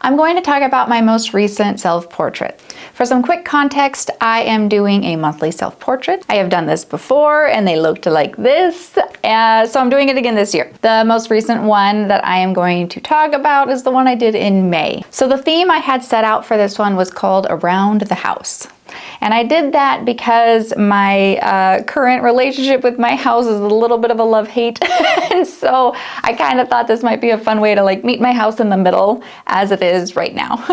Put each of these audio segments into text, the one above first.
I'm going to talk about my most recent self-portrait. For some quick context, I am doing a monthly self-portrait. I have done this before and they looked like this, so I'm doing it again this year. The most recent one that I am going to talk about is the one I did in May. So the theme I had set out for this one was called Around the House. And I did that because my current relationship with my house is a little bit of a love-hate. And so I kind of thought this might be a fun way to like meet my house in the middle as it is right now.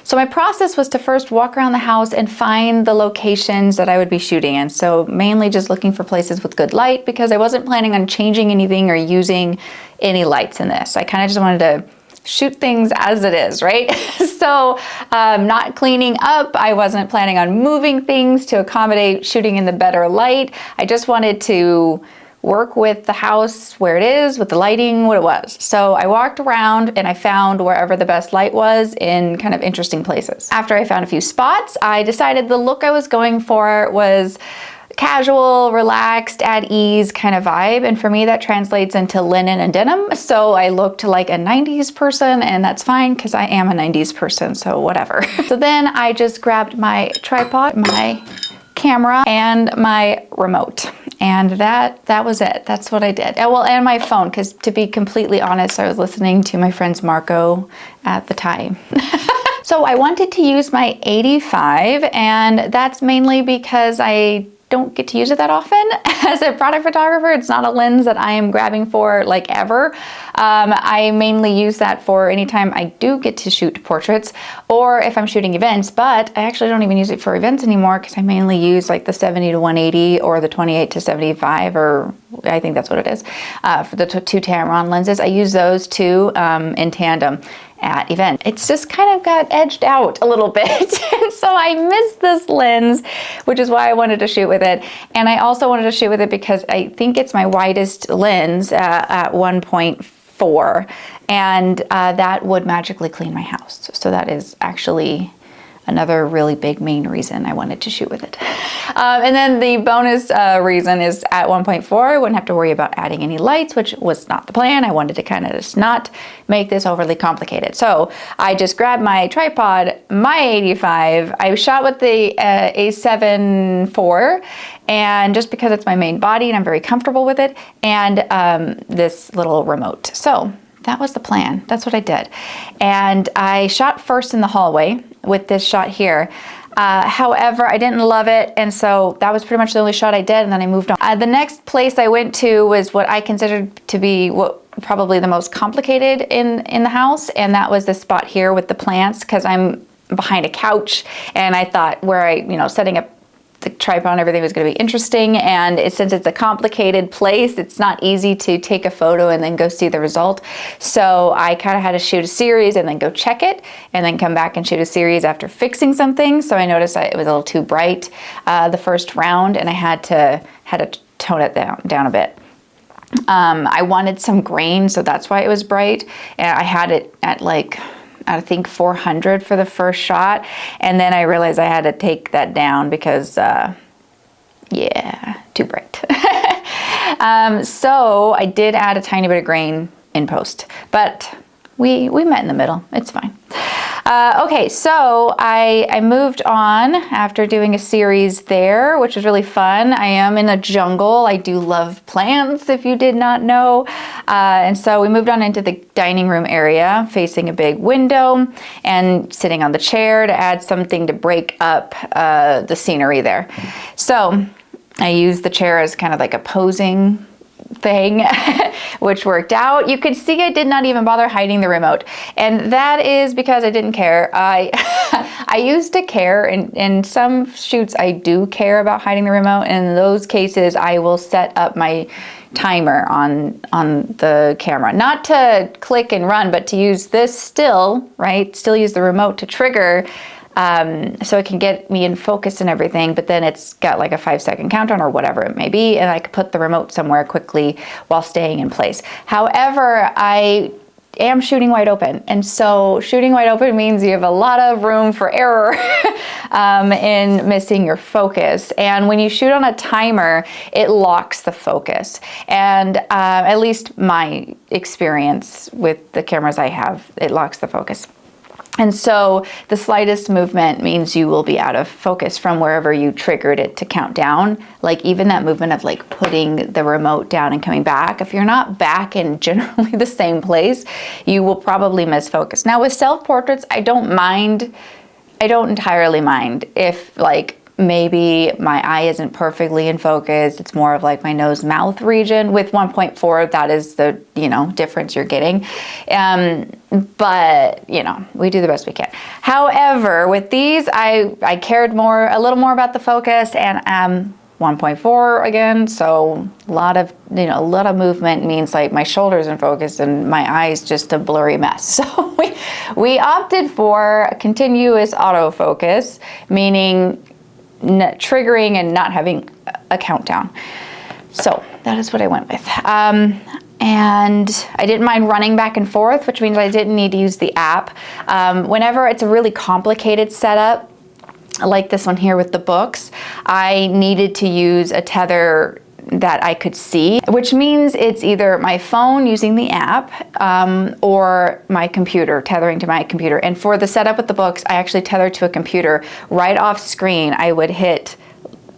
So my process was to first walk around the house and find the locations that I would be shooting in. So mainly just looking for places with good light because I wasn't planning on changing anything or using any lights in this. I kind of just wanted to shoot things as it is, right? So not cleaning up. I wasn't planning on moving things to accommodate shooting in the better light. I just wanted to work with the house where it is, with the lighting, what it was. So I walked around and I found wherever the best light was in kind of interesting places. After I found a few spots, I decided the look I was going for was casual, relaxed, at ease kind of vibe. And for me, that translates into linen and denim. So I looked like a 90s person, and that's fine because I am a 90s person, so whatever. So then I just grabbed my tripod, my camera, and my remote. And that was it. That's what I did. Well, and my phone, because to be completely honest, I was listening to my friend's Marco at the time. So I wanted to use my 85, and that's mainly because I don't get to use it that often. As a product photographer, it's not a lens that I am grabbing for like ever. I mainly use that for anytime I do get to shoot portraits or if I'm shooting events, but I actually don't even use it for events anymore because I mainly use like the 70 to 180 or the 28 to 75, or I think that's what it is, for the two Tamron lenses. I use those two in tandem at event. It's just kind of got edged out a little bit. And so I missed this lens, which is why I wanted to shoot with it. And I also wanted to shoot with it because I think it's my widest lens at 1.4, and that would magically clean my house. So that is actually another really big main reason I wanted to shoot with it. And then the bonus reason is at 1.4, I wouldn't have to worry about adding any lights, which was not the plan. I wanted to kind of just not make this overly complicated. So I just grabbed my tripod, my 85, I shot with the A7 IV, and just because it's my main body and I'm very comfortable with it, and this little remote. So that was the plan. That's what I did. And I shot first in the hallway with this shot here. However, I didn't love it, and so that was pretty much the only shot I did, and then I moved on. The next place I went to was what I considered to be probably the most complicated in the house, and that was this spot here with the plants, because I'm behind a couch, and I thought setting up the tripod and everything was going to be interesting, and since it's a complicated place, it's not easy to take a photo and then go see the result. So I kind of had to shoot a series and then go check it, and then come back and shoot a series after fixing something. So I noticed that it was a little too bright the first round, and I had to tone it down a bit. I wanted some grain, so that's why it was bright, and I had it at like, I think 400 for the first shot, and then I realized I had to take that down because yeah, too bright. So I did add a tiny bit of grain in post, but we met in the middle. It's fine. Okay, so I moved on after doing a series there, which was really fun. I am in a jungle. I do love plants, if you did not know. And so we moved on into the dining room area, facing a big window and sitting on the chair to add something to break up the scenery there. So I used the chair as kind of like a posing thing, which worked out. You could see I did not even bother hiding the remote, and that is because I didn't care. I used to care, and in some shoots I do care about hiding the remote, and in those cases I will set up my timer on the camera, not to click and run, but to use this still use the remote to trigger, so it can get me in focus and everything, but then it's got like a 5-second countdown or whatever it may be, and I could put the remote somewhere quickly while staying in place. However, I am shooting wide open, and so shooting wide open means you have a lot of room for error in missing your focus. And when you shoot on a timer, it locks the focus, and at least my experience with the cameras I have, it locks the focus. And so the slightest movement means you will be out of focus from wherever you triggered it to count down. Like even that movement of like putting the remote down and coming back, if you're not back in generally the same place, you will probably miss focus. Now with self-portraits, I don't entirely mind if like maybe my eye isn't perfectly in focus. It's more of like my nose mouth region. With 1.4, that is the, you know, difference you're getting. But, you know, we do the best we can. However, with these, I cared a little more about the focus, and 1.4 again, so a lot of movement means like my shoulders in focus and my eyes just a blurry mess. So we opted for continuous autofocus, meaning triggering and not having a countdown. So that is what I went with. And I didn't mind running back and forth, which means I didn't need to use the app. Whenever it's a really complicated setup, like this one here with the books, I needed to use a tether that I could see, which means it's either my phone using the app or my computer, tethering to my computer. And for the setup with the books, I actually tethered to a computer. Right off screen, I would hit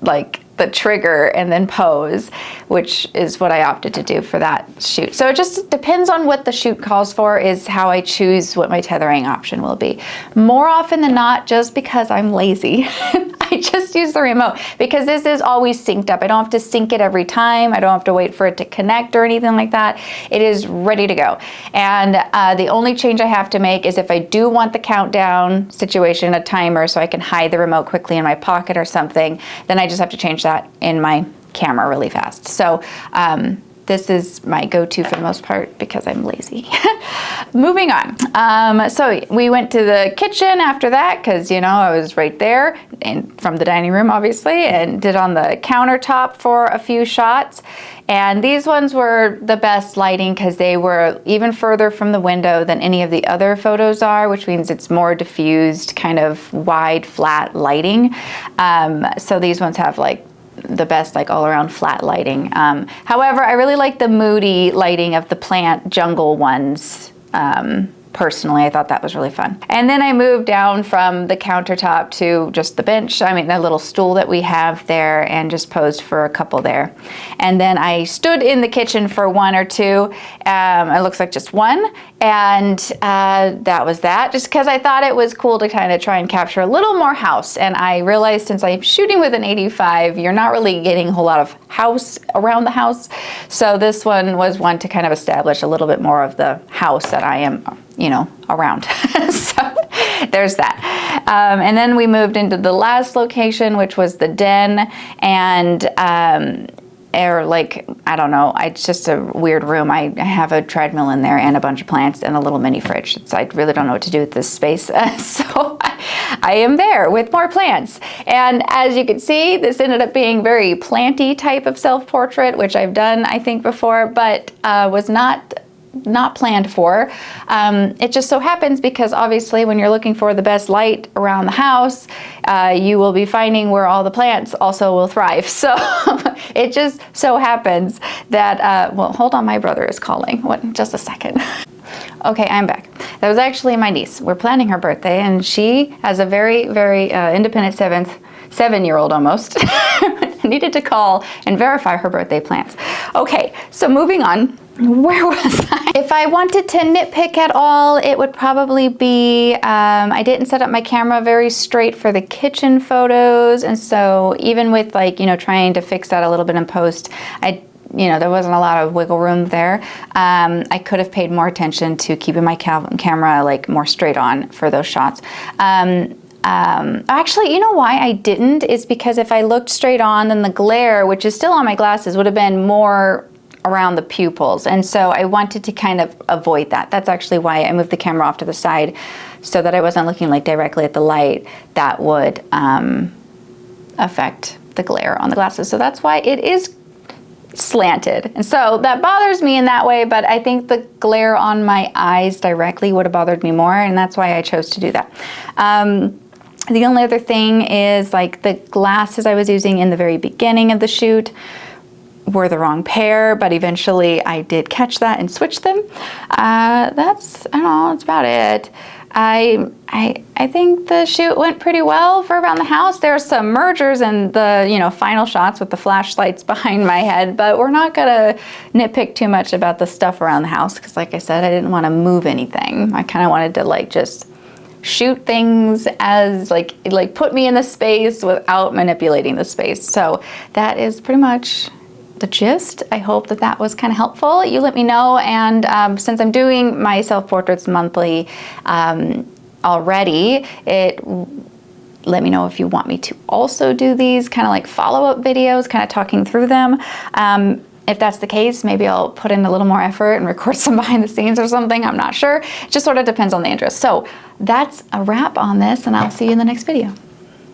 like the trigger and then pose, which is what I opted to do for that shoot. So it just depends on what the shoot calls for is how I choose what my tethering option will be. More often than not, just because I'm lazy, I just use the remote because this is always synced up. I don't have to sync it every time. I don't have to wait for it to connect or anything like that. It is ready to go. And the only change I have to make is if I do want the countdown situation, a timer, so I can hide the remote quickly in my pocket or something, then I just have to change that in my camera really fast. So this is my go-to for the most part because I'm lazy. Moving on. So we went to the kitchen after that because, you know, I was right there and from the dining room, obviously, and did on the countertop for a few shots. And these ones were the best lighting because they were even further from the window than any of the other photos are, which means it's more diffused, kind of wide, flat lighting. So these ones have like the best like all around flat lighting. However, I really like the moody lighting of the plant jungle ones. Personally, I thought that was really fun. And then I moved down from the countertop to just the bench, I mean the little stool that we have there, and just posed for a couple there. And then I stood in the kitchen for one or two. It looks like just one. And that was that, just because I thought it was cool to kind of try and capture a little more house. And I realized since I'm shooting with an 85, you're not really getting a whole lot of house around the house. So this one was one to kind of establish a little bit more of the house that I am, you know, around. So there's that. And then we moved into the last location, which was the den. And or like, I don't know, it's just a weird room. I have a treadmill in there and a bunch of plants and a little mini fridge. So I really don't know what to do with this space. So I am there with more plants. And as you can see, this ended up being very planty type of self-portrait, which I've done, I think, before, but was not planned for. It just so happens because obviously when you're looking for the best light around the house, you will be finding where all the plants also will thrive. So it just so happens that, well, hold on, my brother is calling. Just a second. Okay, I'm back. That was actually my niece. We're planning her birthday, and she has a very, very independent seven-year-old almost, needed to call and verify her birthday plans. Okay, so moving on. Where was I? If I wanted to nitpick at all, it would probably be, I didn't set up my camera very straight for the kitchen photos. And so even with like, you know, trying to fix that a little bit in post, there wasn't a lot of wiggle room there. I could have paid more attention to keeping my camera like more straight on for those shots. Actually, you know why I didn't is because if I looked straight on, then the glare, which is still on my glasses, would have been more around the pupils. And so I wanted to kind of avoid that. That's actually why I moved the camera off to the side so that I wasn't looking like directly at the light that would affect the glare on the glasses. So that's why it is slanted. And so that bothers me in that way, but I think the glare on my eyes directly would have bothered me more, and that's why I chose to do that. The only other thing is like the glasses I was using in the very beginning of the shoot were the wrong pair, but eventually I did catch that and switch them. I don't know, that's about it. I think the shoot went pretty well for around the house. There's some mergers and the, you know, final shots with the flashlights behind my head, but we're not gonna nitpick too much about the stuff around the house because, like I said, I didn't want to move anything. I kind of wanted to like just shoot things as like put me in the space without manipulating the space. So that is pretty much the gist. I hope that that was kind of helpful. You let me know, and since I'm doing my self-portraits monthly already, let me know if you want me to also do these kind of like follow-up videos, kind of talking through them. If that's the case, maybe I'll put in a little more effort and record some behind the scenes or something. I'm not sure. It just sort of depends on the interest. So that's a wrap on this, and I'll see you in the next video.